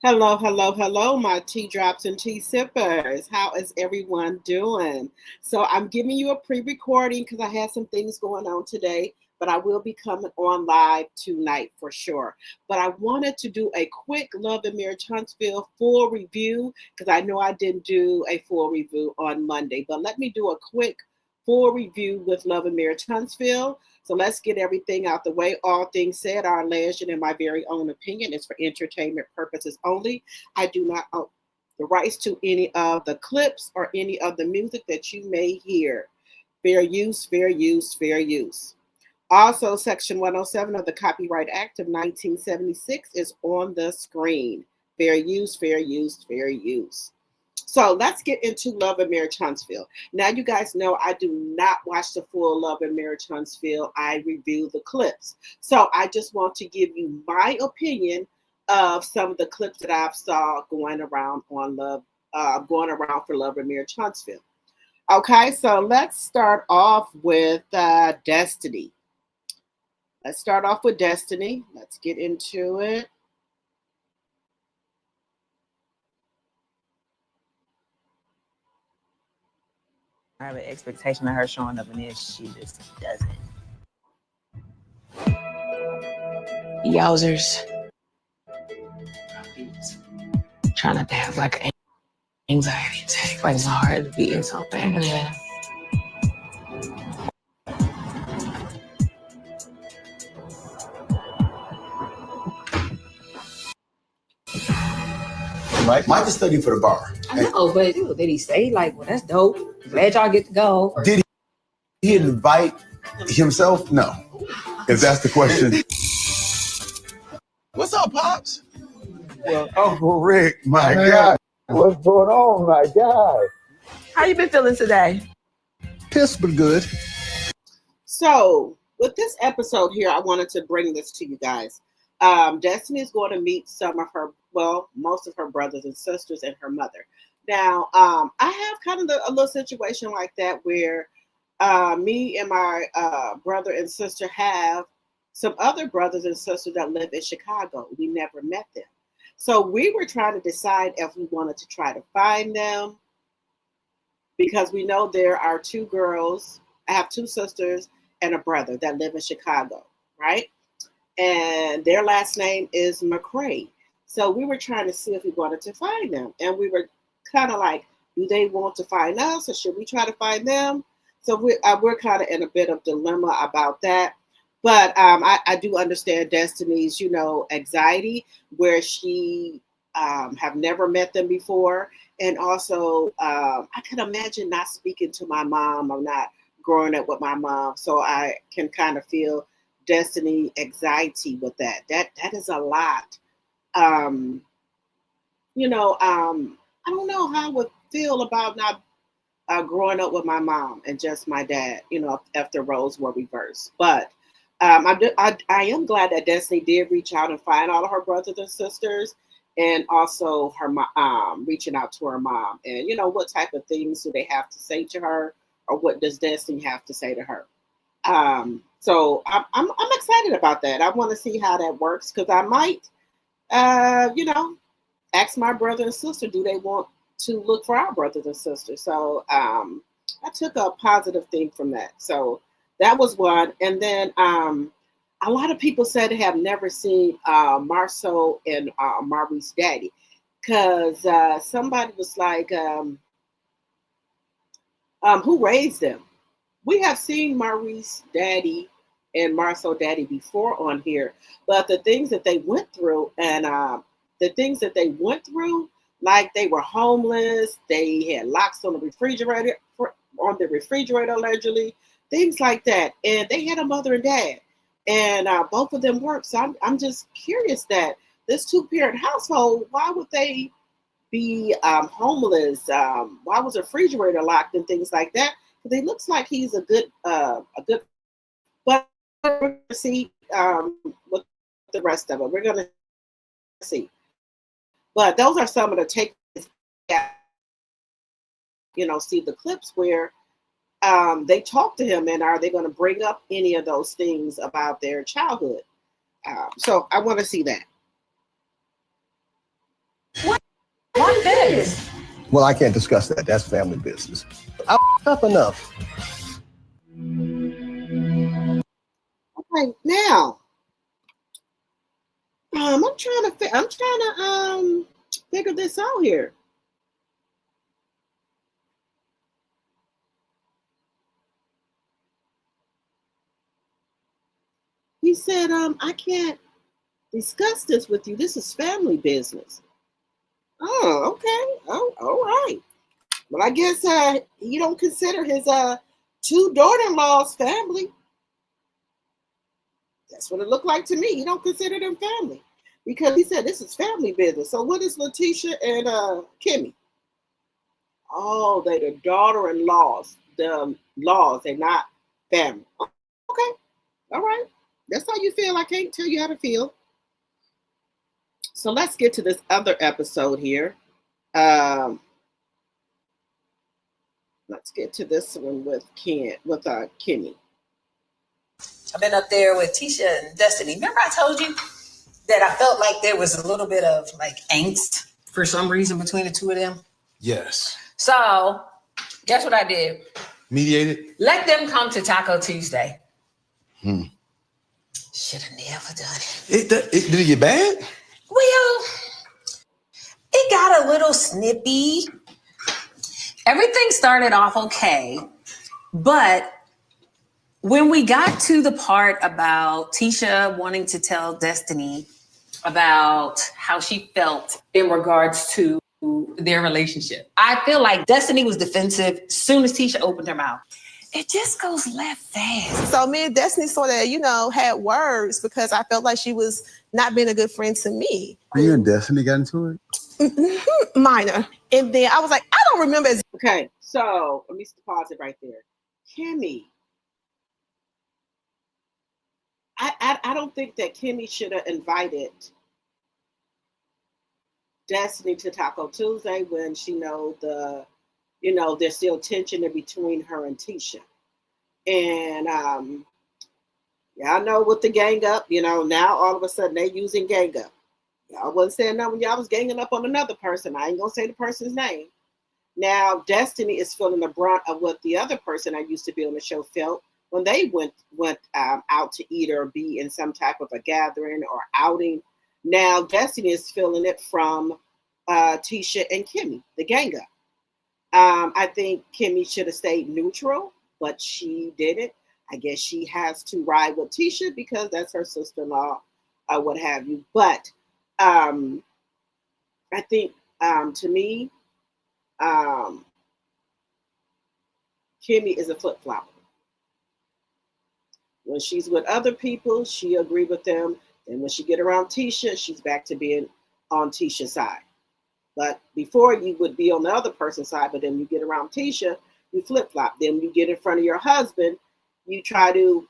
Hello, hello, hello, my tea drops and tea sippers. How is everyone doing? So, I'm giving you a pre recording because I had some things going on today, but I will be coming on live tonight for sure. But I wanted to do a quick Love and Marriage Huntsville full review because I know I didn't do a full review on Monday. But let me do a quick full review with Love and Marriage Huntsville. So let's get everything out the way. All things said are alleged and in my very own opinion. It's for entertainment purposes only. I do not own the rights to any of the clips or any of the music that you may hear. Fair use, fair use, fair use. Also, Section 107 of the Copyright Act of 1976 is on the screen. Fair use, fair use, fair use. So let's get into Love and Marriage Huntsville. Now, you guys know I do not watch the full Love and Marriage Huntsville. I review the clips. So I just want to give you my opinion of some of the clips that I've saw going around on going around for Love and Marriage Huntsville. Okay, so let's start off with Destiny. Let's start off with Destiny. Let's get into it. I have an expectation of her showing up, and then she just doesn't. Yowzers. Trying not to have like an anxiety attack. Like it's hard to be in something. Yeah. Mike is studying for the bar. I know, but did he say like, well, that's dope. Glad y'all get to go. Did he invite himself? No. If that's the question. What's up, Pops? Well, Uncle Rick, my God. What's going on, my guy? How you been feeling today? Pissed but good. So with this episode here, I wanted to bring this to you guys. Destiny is going to meet most of her brothers and sisters and her mother. Now, I have kind of a little situation like that where me and my brother and sister have some other brothers and sisters that live in Chicago. We never met them. So we were trying to decide if we wanted to try to find them because we know there are two girls. I have two sisters and a brother that live in Chicago, right? And their last name is McCray. So we were trying to see if we wanted to find them. And we were kind of like, do they want to find us or should we try to find them? So we're kind of in a bit of dilemma about that. But I do understand Destiny's, anxiety where she have never met them before. And also, I can imagine not speaking to my mom or not growing up with my mom. So I can kind of feel Destiny anxiety with that. That is a lot. I don't know how I would feel about not growing up with my mom and just my dad, if the roles were reversed. But I am glad that Destiny did reach out and find all of her brothers and sisters, and also her mom, reaching out to her mom. And, what type of things do they have to say to her, or what does Destiny have to say to her? So I'm excited about that. I want to see how that works because I might, ask my brother and sister, do they want to look for our brothers and sisters? So I took a positive thing from that. So that was one. And then a lot of people said they have never seen Marceau and Maurice's daddy because somebody was like, who raised them? We have seen Maurice's daddy and Marceau daddy before on here, but the things that they went through like they were homeless, they had locks on the refrigerator allegedly, things like that, and they had a mother and dad, and both of them worked. So I'm just curious that this two-parent household, why would they be homeless? Why was the refrigerator locked and things like that? Because he looks like he's a good. But we're going to see what the rest of it. We're going to see. But those are some of the takeaways. See the clips where they talk to him, and are they going to bring up any of those things about their childhood? So I want to see that. What this? Well, I can't discuss that. That's family business. I up enough. Okay, now I'm trying to figure this out here. He said, I can't discuss this with you. This is family business. Oh, okay. Oh, all right. Well, I guess he don't consider his two daughter-in-laws family. That's what it looked like to me. He don't consider them family because he said this is family business. So what is Letitia and Kimmy? Oh, they the daughter-in-laws. The laws, they're not family. Okay, all right. That's how you feel. I can't tell you how to feel. So let's get to this other episode here. Let's get to this one with Kimmy. I've been up there with Tisha and Destiny. Remember I told you that I felt like there was a little bit of like angst for some reason between the two of them? Yes. So guess what I did? Mediated? Let them come to Taco Tuesday. Should have never done it. Did it get bad? Well, it got a little snippy. Everything started off okay, but when we got to the part about Tisha wanting to tell Destiny about how she felt in regards to their relationship, I feel like Destiny was defensive as soon as Tisha opened her mouth. It just goes left fast. So me and Destiny sort of, had words because I felt like she was not being a good friend to me. You and Destiny got into it? Minor. And then I was like, I don't remember. Okay, so let me pause it right there. Kimmy. I don't think that Kimmy should have invited Destiny to Taco Tuesday when she know there's still tension in between her and Tisha. And y'all know with the gang up, now all of a sudden they using gang up. Y'all wasn't saying nothing when y'all was ganging up on another person. I ain't gonna say the person's name. Now Destiny is feeling the brunt of what the other person I used to be on the show felt when they went out to eat or be in some type of a gathering or outing. Now Destiny is feeling it from Tisha and Kimmy, the gang up. I think Kimmy should have stayed neutral, but she didn't. I guess she has to ride with Tisha because that's her sister-in-law or what have you. But I think to me, Kimmy is a flip-flopper. When she's with other people, she agree with them. And when she get around Tisha, she's back to being on Tisha's side. But before you would be on the other person's side, but then you get around Tisha, you flip-flop. Then you get in front of your husband, you try to,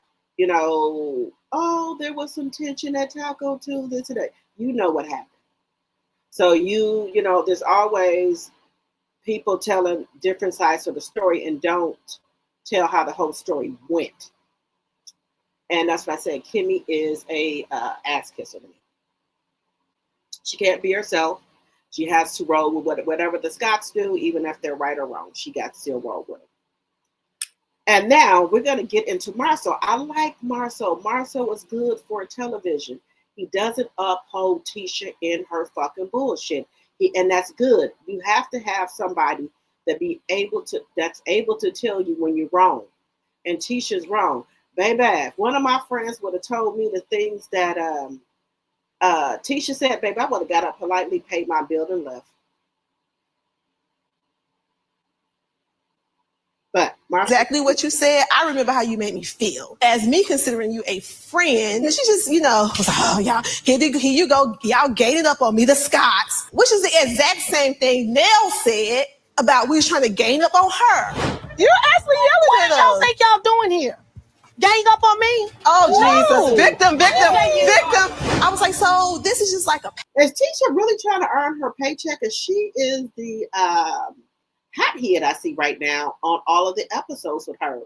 oh, there was some tension at Taco Tuesday today. You know what happened. So there's always people telling different sides of the story and don't tell how the whole story went. And that's what I said. Kimmy is a ass kisser to me. She can't be herself. She has to roll with whatever the Scots do, even if they're right or wrong. She got to still roll with it. And now we're going to get into Marcel. I like Marcel. Marcel was good for television. He doesn't uphold Tisha in her fucking bullshit. And that's good. You have to have somebody that's able to tell you when you're wrong. And Tisha's wrong. Baby, if one of my friends would have told me the things that Tisha said, baby, I would have got up politely, paid my bill, and left. But Marcia, Exactly what you said. I remember how you made me feel. As me considering you a friend, she just, was like, oh, y'all, here you go. Y'all gated up on me, the Scots, which is the exact same thing Nell said about we was trying to gain up on her. You're actually yelling at us. What y'all think y'all doing here? Gang up on me? Oh, Jesus. Victim. I was like, so this is just like a... Is Tisha really trying to earn her paycheck? Because she is the hothead I see right now on all of the episodes with her.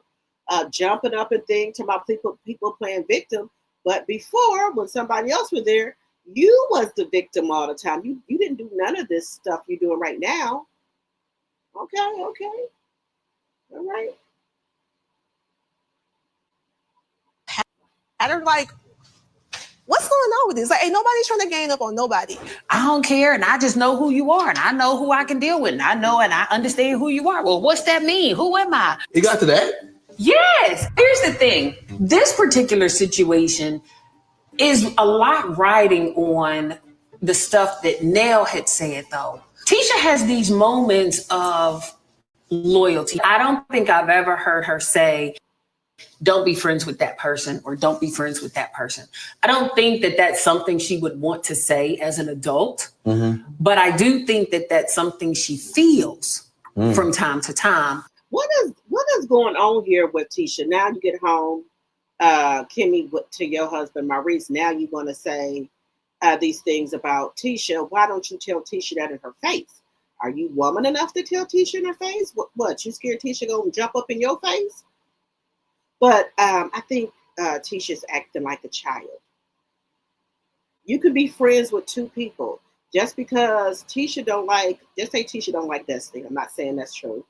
Jumping up and things to my people playing victim. But before, when somebody else was there, You was the victim all the time. You didn't do none of this stuff you're doing right now. Okay. All right. They're like, what's going on with this? Like, ain't nobody trying to gang up on nobody. I don't care, and I just know who you are, and I know who I can deal with, and I know and I understand who you are. Well, what's that mean? Who am I? It got to that? Yes. Here's the thing. This particular situation is a lot riding on the stuff that Nell had said, though. Tisha has these moments of loyalty. I don't think I've ever heard her say, don't be friends with that person or don't be friends with that person. I don't think that that's something she would want to say as an adult, but I do think that that's something she feels from time to time. What is going on here with Tisha? Now you get home, Kimmy, to your husband, Maurice. Now you want to say these things about Tisha. Why don't you tell Tisha that in her face? Are you woman enough to tell Tisha in her face? What you scared Tisha gonna jump up in your face? But I think Tisha's acting like a child. You can be friends with two people. Just because Tisha don't like, just say Tisha don't like Destiny. I'm not saying that's true.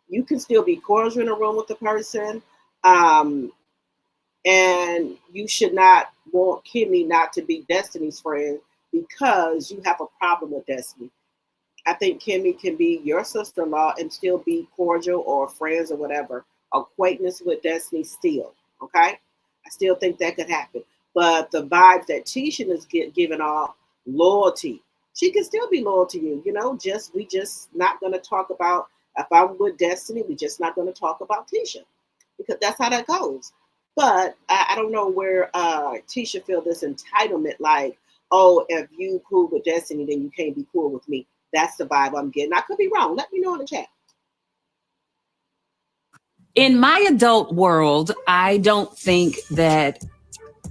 You can still be cordial in a room with the person. And you should not want Kimmy not to be Destiny's friend because you have a problem with Destiny. I think Kimmy can be your sister-in-law and still be cordial or friends or whatever, acquaintance with Destiny still, okay? I still think that could happen. But the vibes that Tisha is giving off, loyalty, she can still be loyal to you, you know, we just not going to talk about, if I'm with Destiny, we just not going to talk about Tisha because that's how that goes. But I don't know where Tisha feel this entitlement like, oh, if you cool with Destiny, then you can't be cool with me. That's the vibe I'm getting. I could be wrong. Let me know in the chat. In my adult world, I don't think that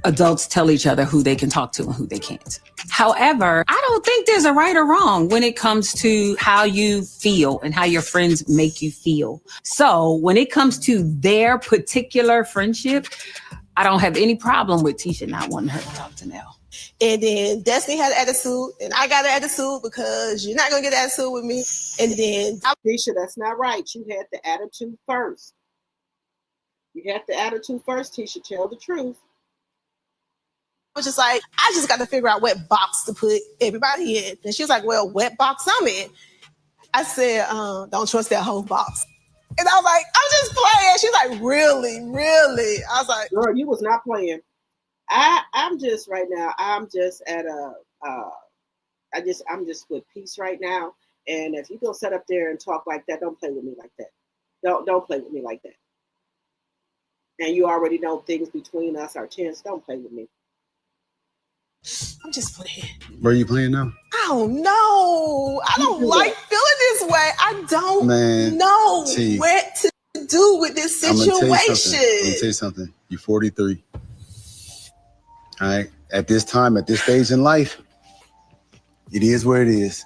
adults tell each other who they can talk to and who they can't. However, I don't think there's a right or wrong when it comes to how you feel and how your friends make you feel. So when it comes to their particular friendship, I don't have any problem with Tisha not wanting her to talk to Nell. And then Destiny had an attitude, and I got an attitude because you're not going to get an attitude with me. And then Tisha, that's not right. You had the attitude first. You had the attitude first, Tisha. Tell the truth. I was just like, I just got to figure out what box to put everybody in. And she was like, well, what box I'm in? I said, don't trust that whole box. And I was like, I'm just playing. She's like, really? I was like, girl, you was not playing. I'm just right now. I'm just at I'm just with peace right now. And if you go sit up there and talk like that, don't play with me like that. Don't play with me like that. And you already know things between us are tense. Don't play with me. I'm just playing. Where are you playing now? I don't know. I don't like feeling this way. I don't know what to do with this situation. I'm gonna tell you something. You're 43. All right. At this time, at this stage in life, it is where it is.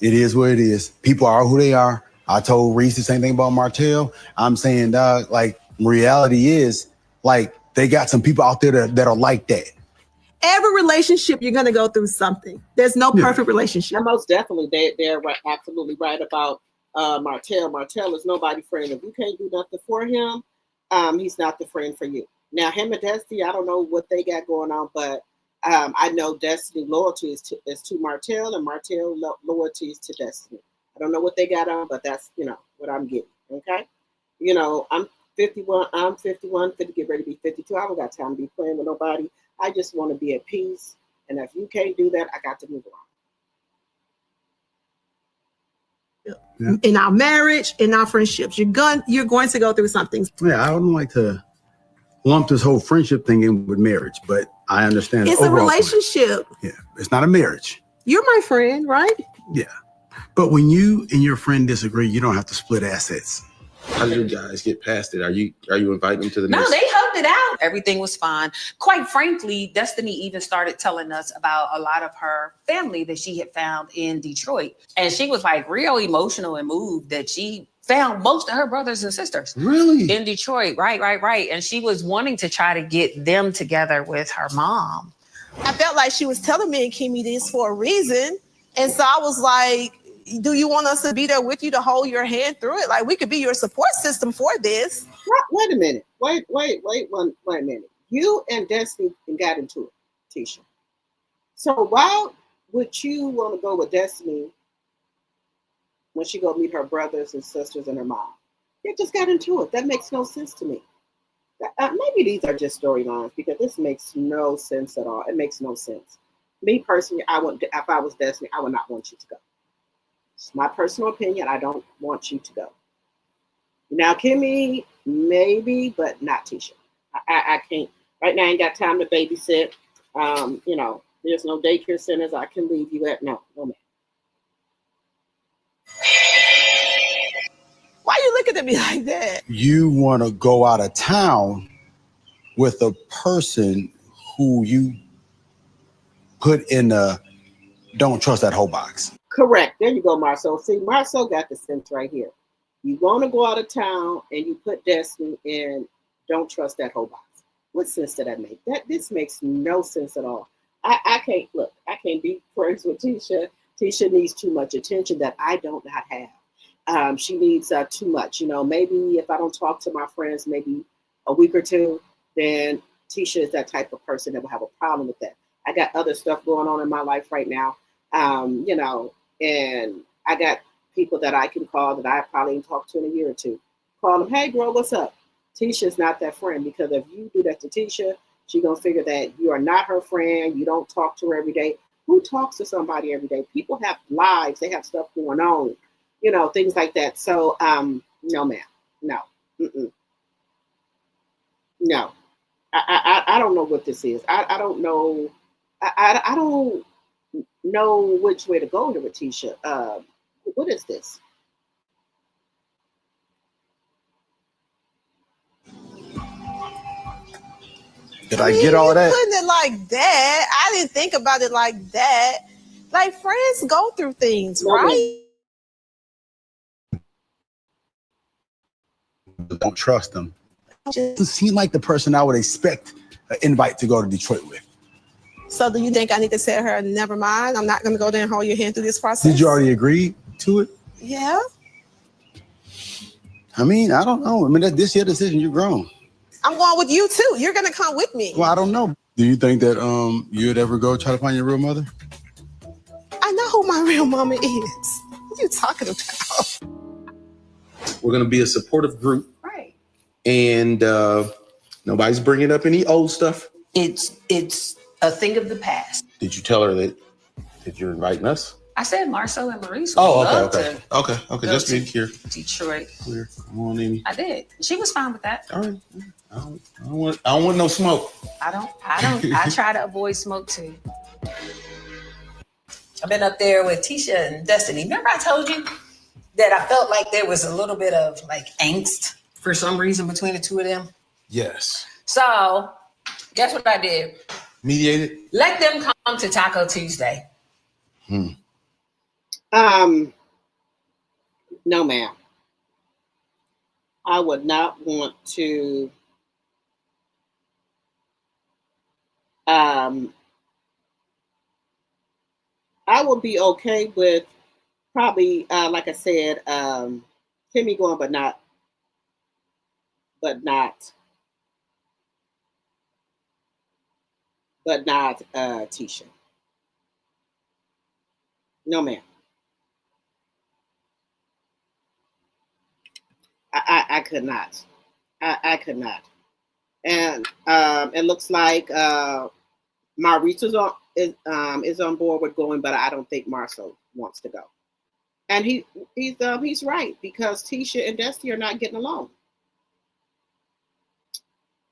It is where it is. People are who they are. I told Reese the same thing about Martell. I'm saying, dog, like, reality is, like, they got some people out there that are like that. Every relationship, you're going to go through something. There's no perfect relationship. And most definitely, they're absolutely right about Martell. Martell is nobody's friend. If you can't do nothing for him, he's not the friend for you. Now, him and Destiny, I don't know what they got going on, but I know Destiny loyalty is to Martell, and Martell loyalty is to Destiny. I don't know what they got on, but that's, you know, what I'm getting, okay? You know, I'm 51, 50, get ready to be 52. I don't got time to be playing with nobody. I just want to be at peace. And if you can't do that, I got to move on. Yeah. In our marriage, in our friendships, you're going to go through something. Yeah, I don't like to lump this whole friendship thing in with marriage, but I understand it's a relationship. Yeah, it's not a marriage. You're my friend, right? Yeah, but when you and your friend disagree, you don't have to split assets. How did you guys get past it? Are you inviting them to the next? No, they hugged it out. Everything was fine. Quite frankly, Destiny even started telling us about a lot of her family that she had found in Detroit. And she was like real emotional and moved that she found most of her brothers and sisters. Really? In Detroit. Right. And she was wanting to try to get them together with her mom. I felt like she was telling me and Kimmy this for a reason. And so I was like, do you want us to be there with you to hold your hand through it? Like, we could be your support system for this. Wait a minute. Wait a minute. You and Destiny got into it, Tisha. So why would you want to go with Destiny when she go meet her brothers and sisters and her mom? They just got into it. That makes no sense to me. Maybe these are just storylines because this makes no sense at all. It makes no sense. Me personally, if I was Destiny, I would not want you to go. It's my personal opinion. I don't want you to go. Now, Kimmy, maybe, but not Tisha. I can't. Right now, I ain't got time to babysit. There's no daycare centers I can leave you at. No, man. Why are you looking at me like that? You want to go out of town with a person who you put in the don't trust that whole box. Correct. There you go, Marcel. See, Marcel got the sense right here. You want to go out of town and you put Destiny in don't trust that whole box. What sense did that make? This makes no sense at all. I can't be friends with Tisha. Tisha needs too much attention that I don't not have. She needs too much. Maybe if I don't talk to my friends maybe a week or two, then Tisha is that type of person that will have a problem with that. I got other stuff going on in my life right now, and I got people that I can call that I probably ain't talked to in a year or two. Call them, hey, bro, what's up? Tisha's not that friend, because if you do that to Tisha, she's going to figure that you are not her friend. You don't talk to her every day. Who talks to somebody every day? People have lives. They have stuff going on, things like that. So, no, ma'am. No. Mm-mm. No. I don't know what this is. I don't know. I don't know which way to go here with Tisha. What is this? Did I get all of that? Putting it like that, I didn't think about it like that. Like, friends go through things, right? Don't trust them. Doesn't seem like the person I would expect an invite to go to Detroit with. So do you think I need to tell her, never mind, I'm not going to go there and hold your hand through this process? Did you already agree to it? Yeah. I mean, I don't know. I mean, this your decision. You're grown. I'm going with you too. You're going to come with me. Well, I don't know. Do you think that you'd ever go try to find your real mother? I know who my real mama is. What are you talking about? We're going to be a supportive group. Right. And nobody's bringing up any old stuff. It's a thing of the past. Did you tell her that you're inviting us? I said Marcel and Maurice. Okay. Just being clear. Detroit. Clear. Come on, Amy. I did. She was fine with that. All right. I don't want no smoke. I don't. I try to avoid smoke too. I've been up there with Tisha and Destiny. Remember I told you that I felt like there was a little bit of like angst for some reason between the two of them? Yes. So guess what I did? Mediated? Let them come to Taco Tuesday. No, ma'am. I would not want to I would be okay with probably like I said, Kimmy going, but not Tisha. No, ma'am. I could not. I could not. And it looks like Maurice is on board with going, but I don't think Marcel wants to go. And he's right, because Tisha and Destiny are not getting along.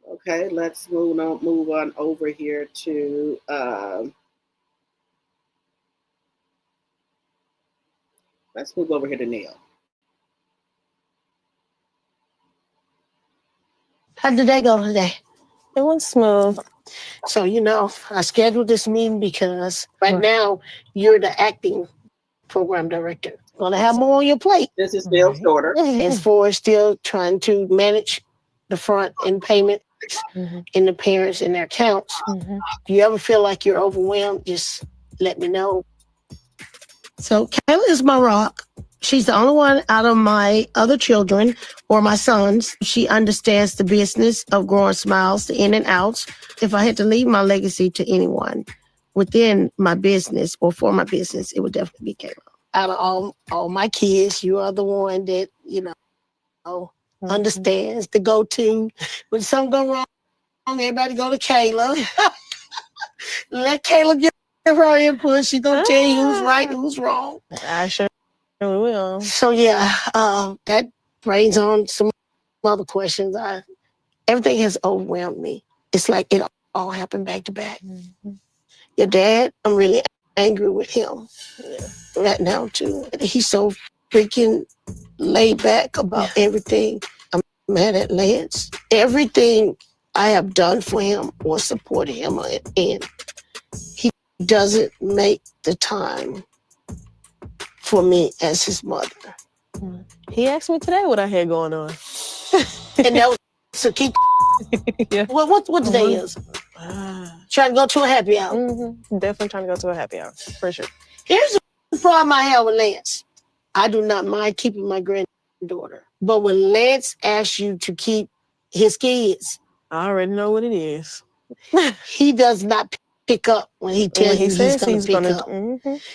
Okay, let's move on over here to let's move over here to Neil. How did that go today? It went smooth. So, I scheduled this meeting because right now you're the acting program director. Gonna have more on your plate. This is Neil's daughter. As for still trying to manage the front end payment and the parents and their accounts. If you ever feel like you're overwhelmed, just let me know. So Kayla is my rock. She's the only one out of my other children or my sons. She understands the business of growing smiles, the in and outs. If I had to leave my legacy to anyone within my business or for my business, it would definitely be Kayla. Out of all my kids, you are the one that, understands the go-to. When something go wrong, everybody go to Kayla. Let Kayla give her input. She's going to tell you who's right and who's wrong. I sure will. So, yeah, that brings on some other questions. Everything has overwhelmed me. It's like it all happened back to back. Your dad, I'm really angry with him right now, too. He's so freaking laid back about everything. I'm mad at Lance. Everything I have done for him or supported him in, he doesn't make the time for me as his mother. He asked me today what I had going on. And that was to keep. Yeah. What today is? Trying to go to a happy hour. Definitely trying to go to a happy hour, for sure. Here's the problem I have with Lance. I do not mind keeping my granddaughter. But when Lance asks you to keep his kids, I already know what it is. he does not pick up when he tells you he's going to pick up.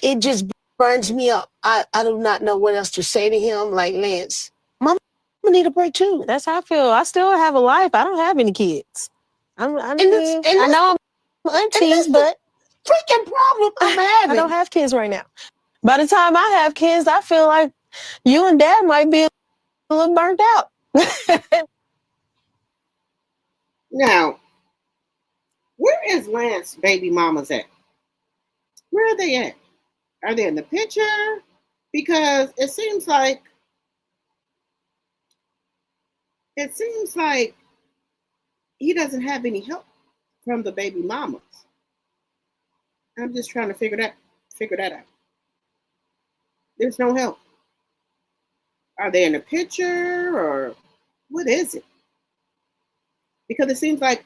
It just burns me up. I do not know what else to say to him. Like, Lance, Mama need a break too. That's how I feel. I still have a life. I don't have any kids. I know I'm aunties, but freaking problem I'm having. I don't have kids right now. By the time I have kids, I feel like you and Dad might be a little burnt out. Now, where is Lance baby mamas at? Where are they at? Are they in the picture? Because it seems like he doesn't have any help from the baby mamas. I'm just trying to figure that out. There's no help. Are they in the picture or what is it? Because it seems like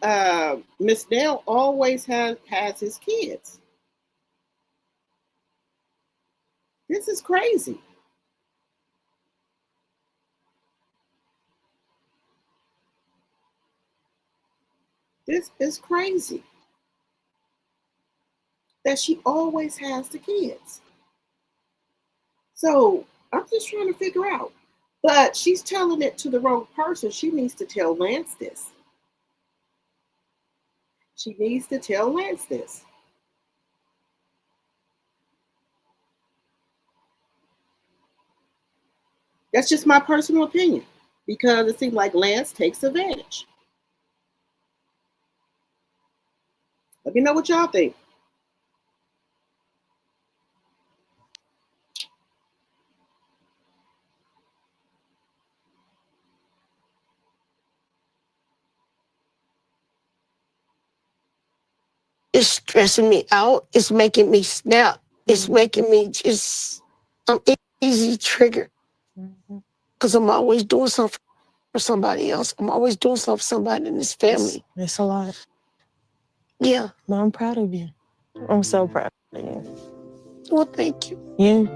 Miss Dale always has his kids. This is crazy. This is crazy. That she always has the kids. So I'm just trying to figure out. But she's telling it to the wrong person. She needs to tell Lance this. She needs to tell Lance this. That's just my personal opinion. Because it seems like Lance takes advantage. Let me know what y'all think. It's stressing me out. It's making me snap. It's making me just, I'm easy triggered. Because I'm always doing something for somebody else. I'm always doing something for somebody in this family. It's a lot. Yeah. But I'm proud of you. I'm so proud of you. Well, thank you. You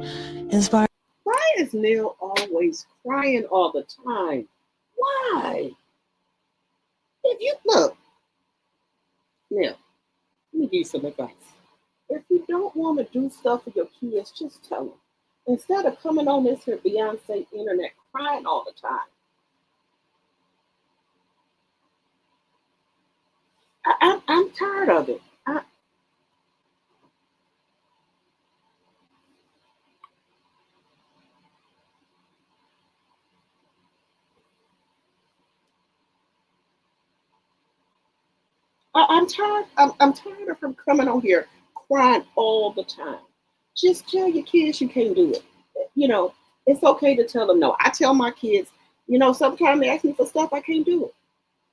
inspire. Why is Neil always crying all the time? Why? If you look, Neil, let me give you some advice. If you don't want to do stuff for your kids, just tell them. Instead of coming on this here Beyonce internet crying all the time. I'm tired of it. I'm tired. I'm tired of him coming on here crying all the time. Just tell your kids you can't do it. You know, it's okay to tell them no. I tell my kids, you know, sometimes they ask me for stuff I can't do it.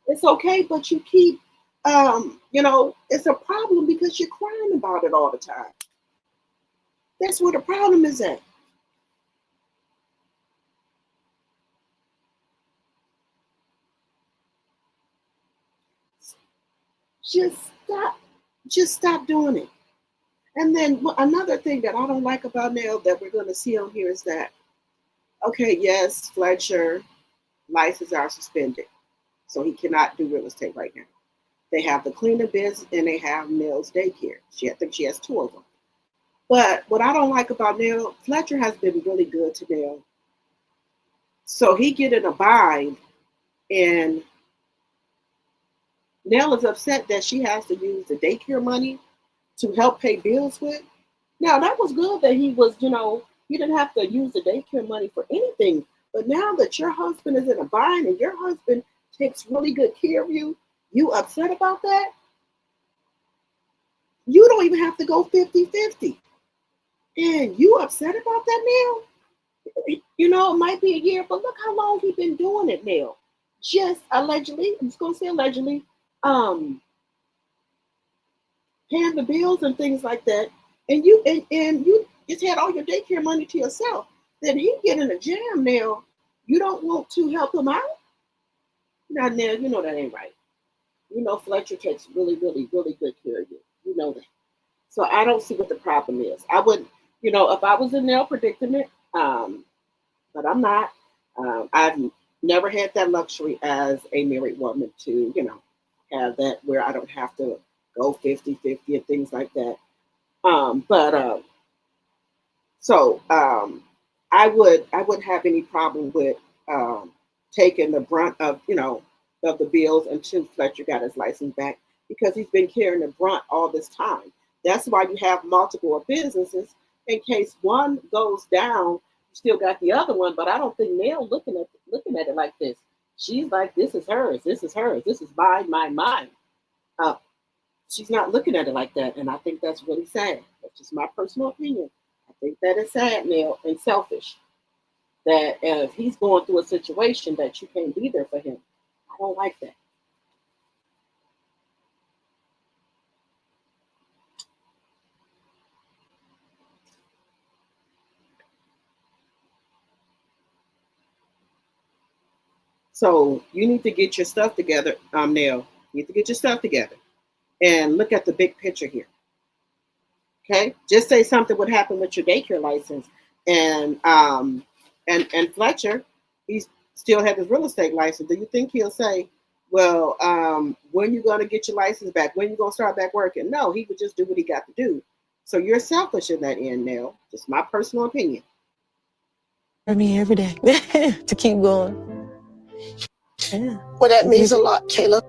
It's okay, but you keep, you know, it's a problem because you're crying about it all the time. That's where the problem is at. just stop doing it. And then another thing that I don't like about Nell that we're going to see on here is that, okay, yes, Fletcher licenses are suspended, so he cannot do real estate right now. They have the cleaning business and they have Nell's daycare. I think she has 2 of them. But what I don't like about Nell, Fletcher has been really good to Nell. So he get in a bind, and Nell is upset that she has to use the daycare money to help pay bills with. Now, that was good that he was, you didn't have to use the daycare money for anything. But now that your husband is in a bind and your husband takes really good care of you, you upset about that? You don't even have to go 50-50. And you upset about that now? It might be a year, but look how long he's been doing it now. Just allegedly, I'm just gonna say allegedly, paying the bills and things like that. And you just had all your daycare money to yourself. Then he get in a jam now. You don't want to help him out? Now, you know that ain't right. Fletcher takes really, really, really good care of you. You know that. So I don't see what the problem is. I wouldn't, if I was in Nell predicament, but I'm not. I've never had that luxury as a married woman to, have that where I don't have to go 50-50 and things like that. I wouldn't have any problem with taking the brunt of of the bills until Fletcher got his license back, because he's been carrying the brunt all this time. That's why you have multiple businesses. In case one goes down, you still got the other one. But I don't think Nell looking at it like this. She's like, this is hers, this is hers, this is mine. She's not looking at it like that, and I think that's really sad. That's just my personal opinion. I think that is sad, Nell, and selfish. That if he's going through a situation that you can't be there for him, I don't like that. So you need to get your stuff together, Nell. You need to get your stuff together and look at the big picture here. Okay, just say something would happen with your daycare license, and Fletcher, he still had his real estate license. Do you think he'll say, well, when you gonna get your license back? When you gonna start back working? No, he would just do what he got to do. So you're selfish in that end, Nell. Just my personal opinion. For me every day to keep going. Yeah. Well, that means a lot, Kayla.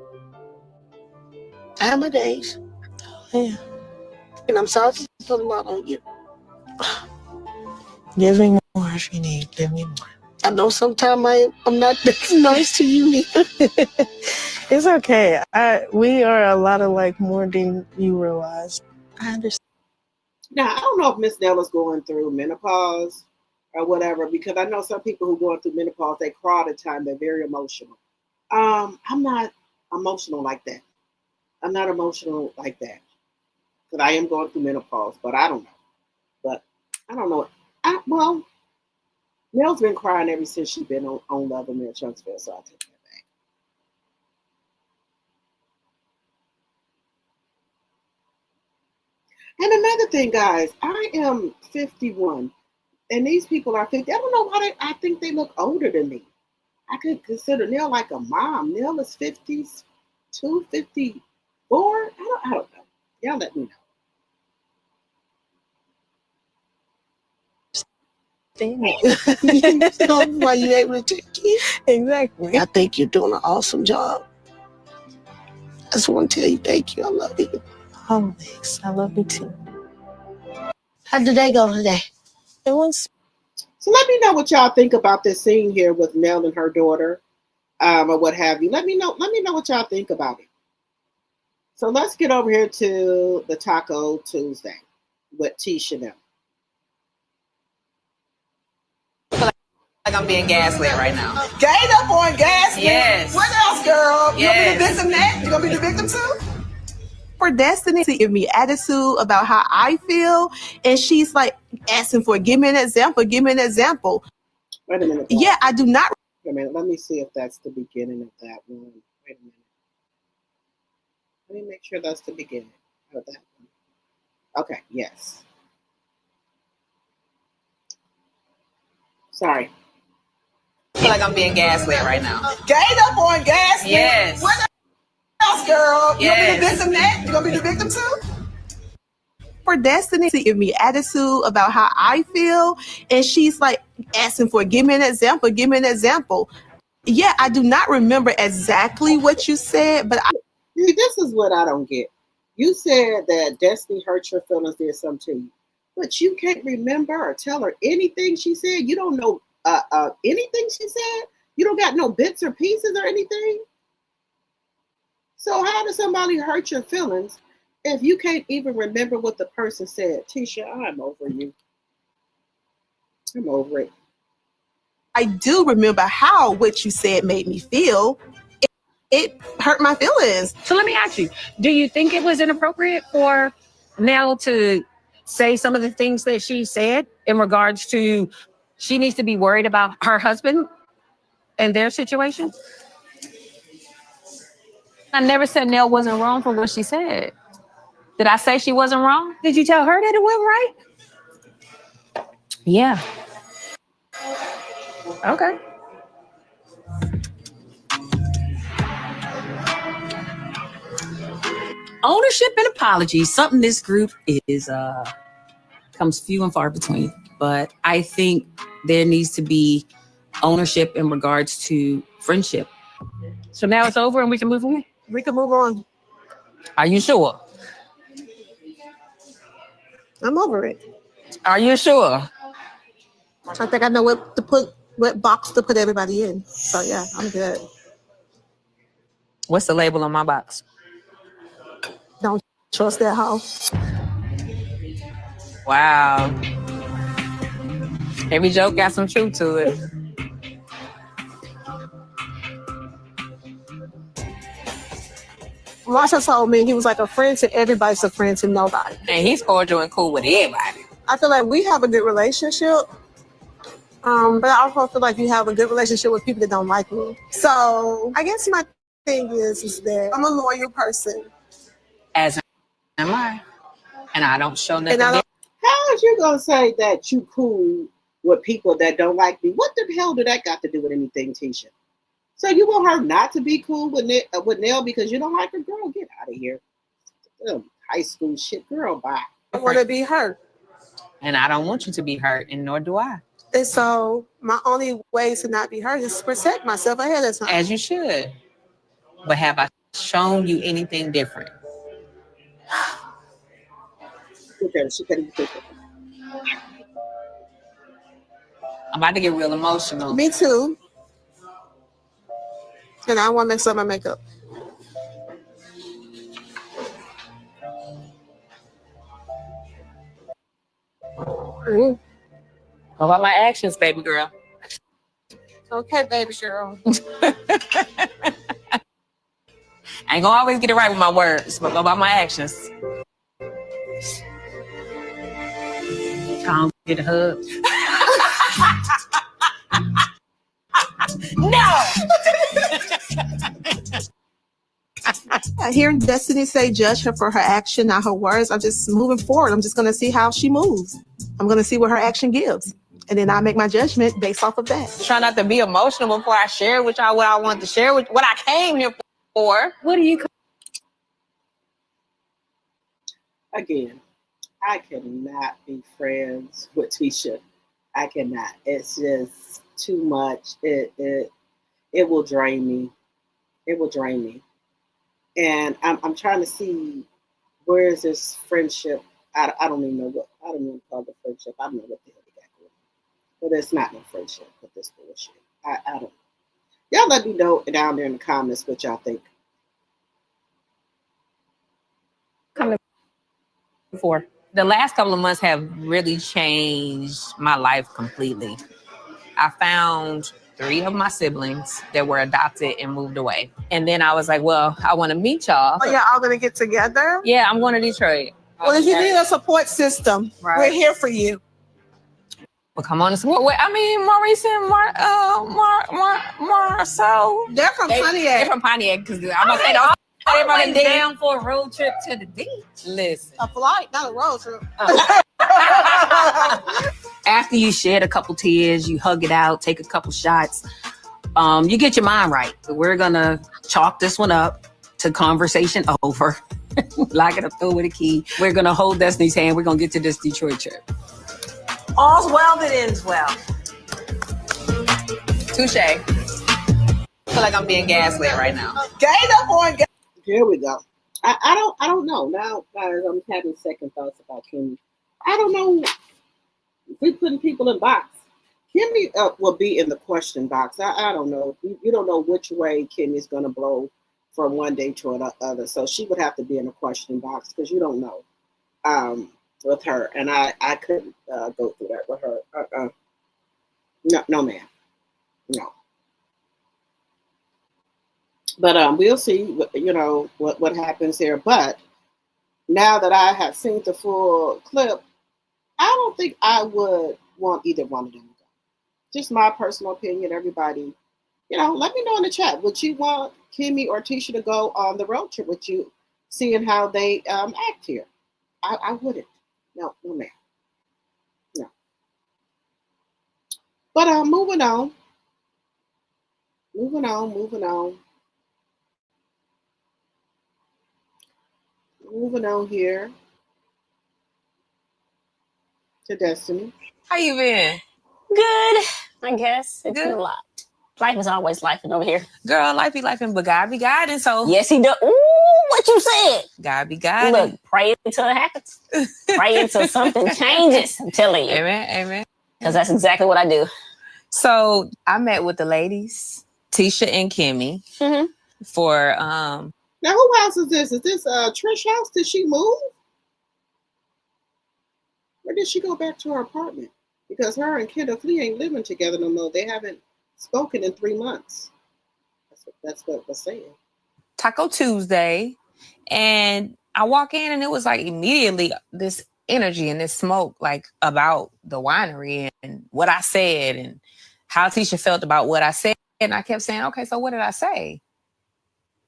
I have my days. Yeah. And I'm sorry to put a lot on you. Give me more if you need. Give me more. I know sometimes I'm not that nice to you either. It's okay. We are a lot alike more than you realize. I understand. Now, I don't know if Miss Nell is going through menopause or whatever, because I know some people who are going through menopause, they cry all the time. They're very emotional. I'm not emotional like that. I'm not emotional like that. Because I am going through menopause, but I don't know. But I don't know. Well, Nell's been crying ever since she's been on Love and Marriage Huntsville, so I'll take that back. And another thing, guys, I am 51, and these people are 50. I don't know why I think they look older than me. I could consider Nell like a mom. Nell is 52, 54. I don't know. Y'all let me know. So why you able to take it? Exactly. I think you're doing an awesome job. I just want to tell you thank you. I love you. Oh, thanks. I love you too. How'd the day go today? It was. So let me know what y'all think about this scene here with Nell and her daughter, or what have you. Let me know what y'all think about it. So let's get over here to the Taco Tuesday with Tisha now. Like I'm being gaslit right now. Gained up on gas. Yes. What else, girl? Yes. You gonna be the victim next? You gonna be the victim too? For Destiny to give me attitude about how I feel, and she's like asking for, give me an example. Wait a minute. Yeah, I do not. Wait a minute. Let me see if that's the beginning of that one. Wait a minute. Let me make sure that's the beginning of that one. Okay, yes. Sorry. I feel like I'm being gaslit right now. Gained up on gas. Yes. What else, girl? Yes. You gonna be the victim next? You gonna be the victim too? For Destiny to give me attitude about how I feel, and she's like asking for, give me an example, give me an example. Yeah, I do not remember exactly what you said, but See, this is what I don't get. You said that Destiny hurt your feelings, did something to you, but you can't remember or tell her anything she said. You don't know anything she said. You don't got no bits or pieces or anything. So how does somebody hurt your feelings if you can't even remember what the person said? Tisha, I'm over you. I'm over it. I do remember how what you said made me feel. It hurt my feelings. So let me ask you, do you think it was inappropriate for Nell to say some of the things that she said in regards to she needs to be worried about her husband and their situation? I never said Nell wasn't wrong for what she said. Did I say she wasn't wrong? Did you tell her that it went right? Yeah. Okay. Ownership and apology, something this group is comes few and far between. But I think there needs to be ownership in regards to friendship. So now it's over and we can move on? We can move on. Are you sure? I'm over it. Are you sure? I think I know what to put, what box to put everybody in. So yeah, I'm good. What's the label on my box? Don't trust that hoe. Wow. Every joke got some truth to it. Marsha told me he was like a friend to everybody's a friend to nobody. And he's cordial and cool with everybody. I feel like we have a good relationship. But I also feel like you have a good relationship with people that don't like me. So I guess my thing is that I'm a loyal person. As am I. And I don't show nothing. How is you gonna say that you cool with people that don't like me? What the hell did that got to do with anything, Tisha? So you want her not to be cool with Nell because you don't like her? Girl, get out of here. High school shit, girl, bye. I want to be hurt. And I don't want you to be hurt, and nor do I. And so my only way to not be hurt is to protect myself ahead of time. As you should. But have I shown you anything different? Okay, she couldn't be I'm about to get real emotional. Me too. And I want to mix up my makeup. What about my actions, baby girl? Okay, baby girl. I ain't gonna always get it right with my words, but what about my actions? Tom, get a hug. No! Hearing Destiny say judge her for her action, not her words, I'm just moving forward. I'm just going to see how she moves. I'm going to see what her action gives. And then I make my judgment based off of that. Try not to be emotional before I share with y'all what I want to share with what I came here for. What do you? Again, I cannot be friends with Tisha. I cannot. It's just too much. It will drain me. It will drain me. And I'm trying to see where is this friendship. I don't even know what, I don't even call it friendship. I don't know what the hell they got going on. But it's not no friendship with this bullshit. I don't know. Y'all let me know down there in the comments what y'all think. Before the last couple of months have really changed my life completely. I found 3 of my siblings that were adopted and moved away. And then I was like, well, I want to meet y'all. Oh, yeah, all going to get together? Yeah, I'm going to Detroit. Well, if you need a support system, right, we're here for you. Well, come on and support. I mean, Maurice and Marcel. They're from Pontiac. They're from Pontiac because I'm going to say, everybody down for a road trip to the beach. Listen. A flight, not a road trip. After you shed a couple tears, you hug it out, take a couple shots, you get your mind right. We're gonna chalk this one up to conversation over. Lock it up, throw with a key. We're gonna hold Destiny's hand. We're gonna get to this Detroit trip. All's well that ends well. Touche. I feel like I'm being gaslit right now. Gained up on gas. Here we go. I don't know. Now, guys, I'm having second thoughts about Kimmy. I don't know if we're putting people in box. Kimmy will be in the question box. I don't know. You don't know which way Kimmy's going to blow from one day to the other. So she would have to be in the question box because you don't know with her. And I couldn't go through that with her. No, ma'am. No. But we'll see, what happens here. But now that I have seen the full clip, I don't think I would want either one of them to go. Just my personal opinion. Everybody, let me know in the chat. Would you want Kimmy or Tisha to go on the road trip with you, seeing how they act here? I wouldn't. No, ma'am. No. But moving on. Moving on here to Destiny. How you been? Good, I guess. It's been a lot. Life is always lifing over here. Girl, life be lifing, but God be guiding. So Yes, he does. Ooh, what you said. God be guiding. Look, pray until it happens. Pray until something changes. I'm telling you. Amen. Because that's exactly what I do. So I met with the ladies, Tisha and Kimmy, for Now, who house is this? Is this Trish house? Did she move? Or did she go back to her apartment? Because her and Kendall Flea ain't living together no more. They haven't spoken in 3 months. That's what was saying. Taco Tuesday, and I walk in and it was like immediately this energy and this smoke, like about the winery and what I said and how Tisha felt about what I said. And I kept saying, okay, so what did I say?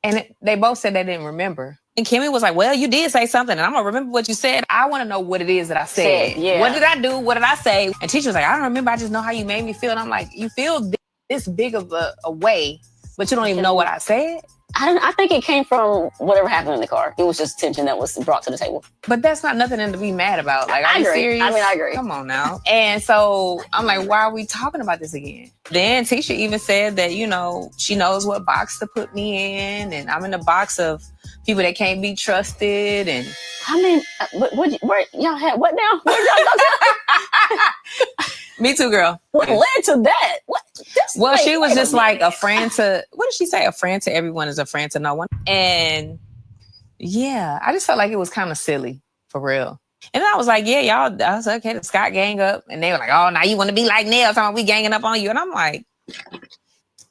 And they both said they didn't remember. And Kimmy was like, well, you did say something, and I'm going to remember what you said. I want to know what it is that I said. Yeah. What did I do? What did I say? And Tisha was like, I don't remember. I just know how you made me feel. And I'm like, you feel this big of a way, but you don't even know what I said? I think it came from whatever happened in the car. It was just tension that was brought to the table. But that's not nothing to be mad about. Like, are you serious? I agree. Come on now. And so I'm like, why are we talking about this again? Then Tisha even said that, she knows what box to put me in, and I'm in the box of people that can't be trusted. And I mean, where y'all had what now? Where y'all go to? Me too, girl. What led to that? What? Well, she was just like a friend to, what did she say? A friend to everyone is a friend to no one. And yeah, I just felt like it was kind of silly, for real. And then I was like, yeah, y'all, I was like, okay, the Scott gang up. And they were like, oh, now you want to be like Nell, talking about we ganging up on you. And I'm like,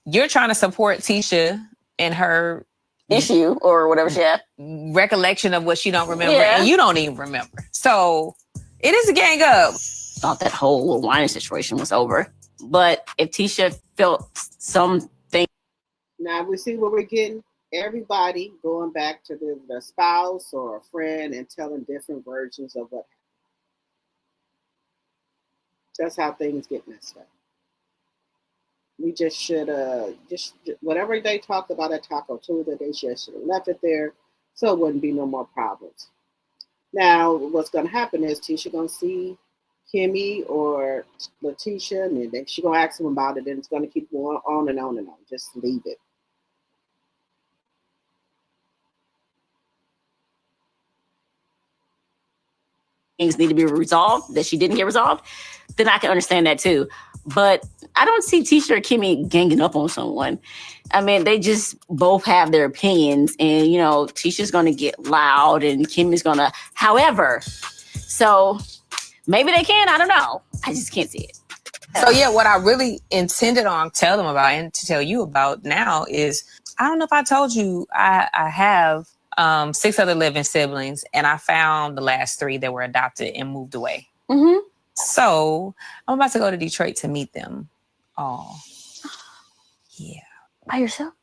you're trying to support Tisha and her issue or whatever she had. Recollection of what she don't remember. And you don't even remember. So it is a gang up. Thought that whole little wine situation was over. But if Tisha felt something. Now we see what we're getting. Everybody going back to the spouse or a friend and telling different versions of what happened. That's how things get messed up. We just should just whatever they talked about at Taco Tuesday, they should have left it there so it wouldn't be no more problems. Now what's gonna happen is Tisha gonna see Kimmy or Letitia, and then she's gonna ask them about it, and it's gonna keep going on and on and on. Just leave it. Things need to be resolved that she didn't get resolved, then I can understand that too. But I don't see Tisha or Kimmy ganging up on someone. I mean, they just both have their opinions, and Tisha's gonna get loud and Kimmy's gonna, however. So maybe they can, I don't know. I just can't see it. So yeah, what I really intended on tell them about and to tell you about now is, I don't know if I told you, I have 6 other living siblings, and I found the last 3 that were adopted and moved away. Mm-hmm. So I'm about to go to Detroit to meet them all. Yeah. By yourself?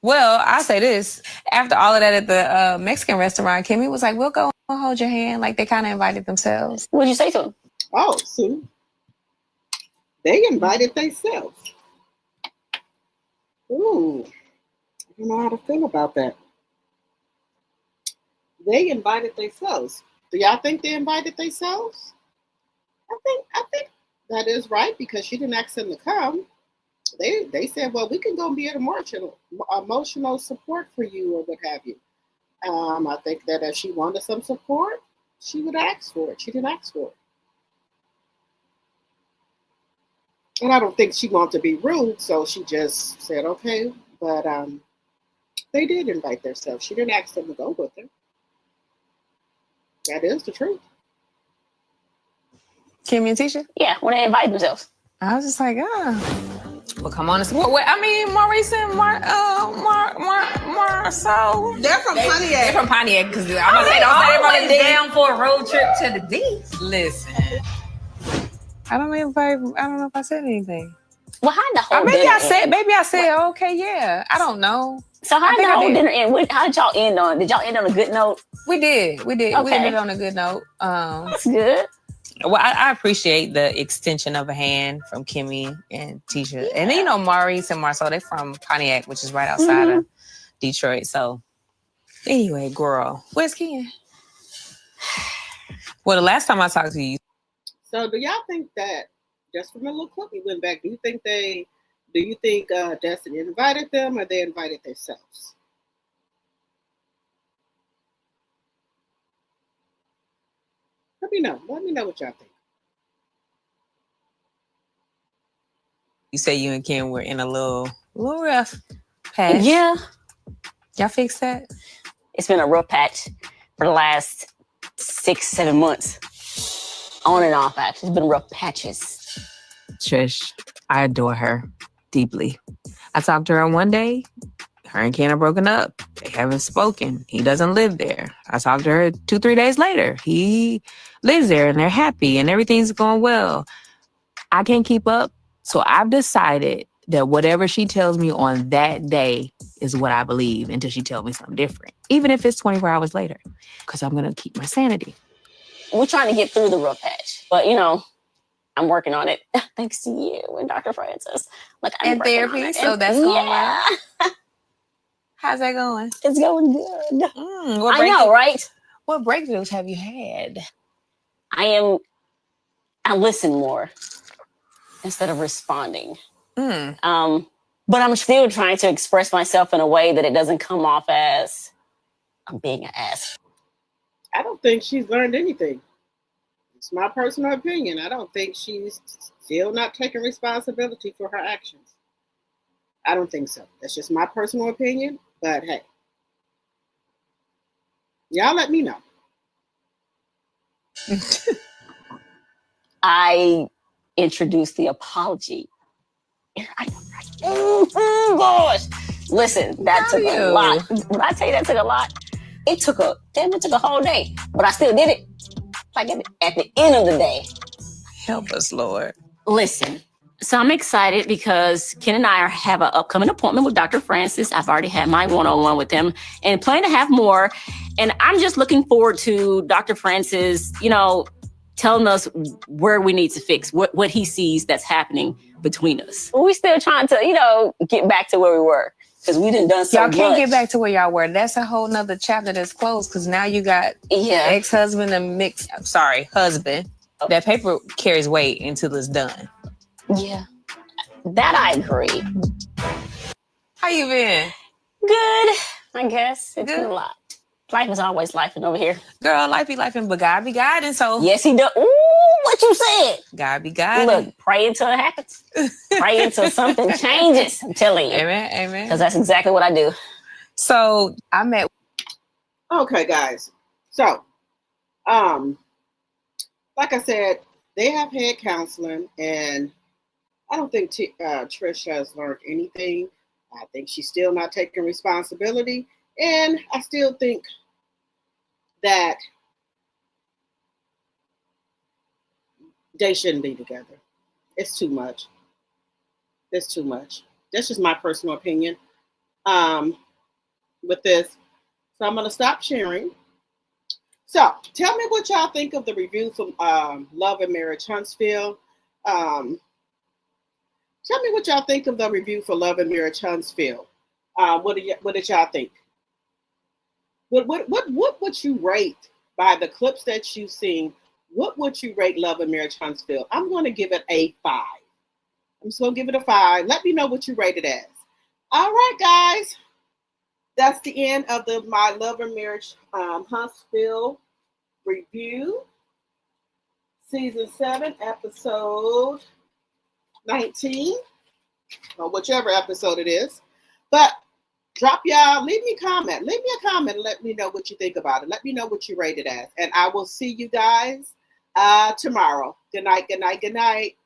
Well, I'll say this. After all of that at the Mexican restaurant, Kimmy was like, we'll go and hold your hand. Like, they kind of invited themselves. What'd you say to him? Oh, see, they invited themselves. Ooh, I don't know how to feel about that. They invited themselves. Do y'all think they invited themselves? I think that is right because she didn't ask them to come. They said, well, we can go be an emotional support for you or what have you. I think that if she wanted some support, she would ask for it. She didn't ask for it. And I don't think she wanted to be rude, so she just said, okay. But they did invite themselves. She didn't ask them to go with her. That is the truth. Kimmy and Tisha? Yeah, when they invite themselves. I was just like, well, come on and support. Wait, I mean, Maurice and Marcel. They're from Pontiac. They're from Pontiac because I'm gonna say don't say everybody down for a road trip to the D. Listen, I don't know if I said anything. Well, how did the whole maybe dinner I said, end? okay, yeah. I don't know. So how did the whole dinner end? How did y'all end on? Did y'all end on a good note? We did. Okay. We ended on a good note. That's good. Well, I appreciate the extension of a hand from Kimmy and Tisha. Yeah. And then, Maurice and Marcel, they're from Pontiac, which is right outside of Detroit. So anyway, girl, where's Ken? Well, the last time I talked to you. So do y'all think that, just from a little clip we went back, do you think Destiny invited them or they invited themselves? Let me know what y'all think. You say you and Ken were in a little rough patch. Yeah. Y'all fix that? It's been a rough patch for the last 6-7 months. On and off, actually. It's been rough patches. Trish, I adore her deeply. I talked to her one day. Her and Ken are broken up. They haven't spoken. He doesn't live there. I talked to her 2-3 days later. He lives there and they're happy and everything's going well. I can't keep up. So I've decided that whatever she tells me on that day is what I believe until she tells me something different, even if it's 24 hours later, because I'm going to keep my sanity. We're trying to get through the rough patch, but I'm working on it. Thanks to you and Dr. Francis. And therapy, so that's going well. How's that going? It's going good. I know, right? What breakthroughs have you had? I listen more instead of responding. But I'm still trying to express myself in a way that it doesn't come off as I'm being an ass. I don't think she's learned anything. It's my personal opinion. I don't think she's still not taking responsibility for her actions. I don't think so. That's just my personal opinion. But hey, y'all let me know. I introduced the apology. Gosh. Listen, that took a lot. When I tell you that took a lot, it took a whole day. But I still did it. Like at the end of the day. Help us, Lord. Listen. So I'm excited because Ken and I have an upcoming appointment with Dr. Francis. I've already had my one-on-one with him and plan to have more. And I'm just looking forward to Dr. Francis, telling us where we need to fix, what he sees that's happening between us. We're still trying to, get back to where we were because we done so much. Y'all can't get back to where y'all were. That's a whole nother chapter that's closed because now you got ex-husband and husband. That paper carries weight until it's done. Yeah, that I agree. How you been? Good, I guess. It's been a lot. Life is always lifing over here. Girl, life be lifing, but God be guiding, so. Yes, he does. Ooh, what you said? God be guiding. Look, pray until it happens. Pray until something changes, I'm telling you. Amen. Because that's exactly what I do. So, I met. Okay, guys. So, like I said, they have had counseling, and I don't think Trish has learned anything. I think she's still not taking responsibility. And I still think that they shouldn't be together. It's too much. It's too much. That's just my personal opinion. with this. So I'm going to stop sharing. So tell me what y'all think of the review from Love and Marriage Huntsville. Tell me what y'all think of the review for Love and Marriage Huntsville. What did y'all think? What would you rate by the clips that you've seen? What would you rate Love and Marriage Huntsville? I'm going to give it a 5. I'm just going to give it a 5. Let me know what you rate it as. All right, guys. That's the end of my Love and Marriage Huntsville review. Season 7, episode 19, or whichever episode it is. But drop y'all, leave me a comment. Leave me a comment and let me know what you think about it. Let me know what you rate it as. And I will see you guys tomorrow. Good night, good night, good night.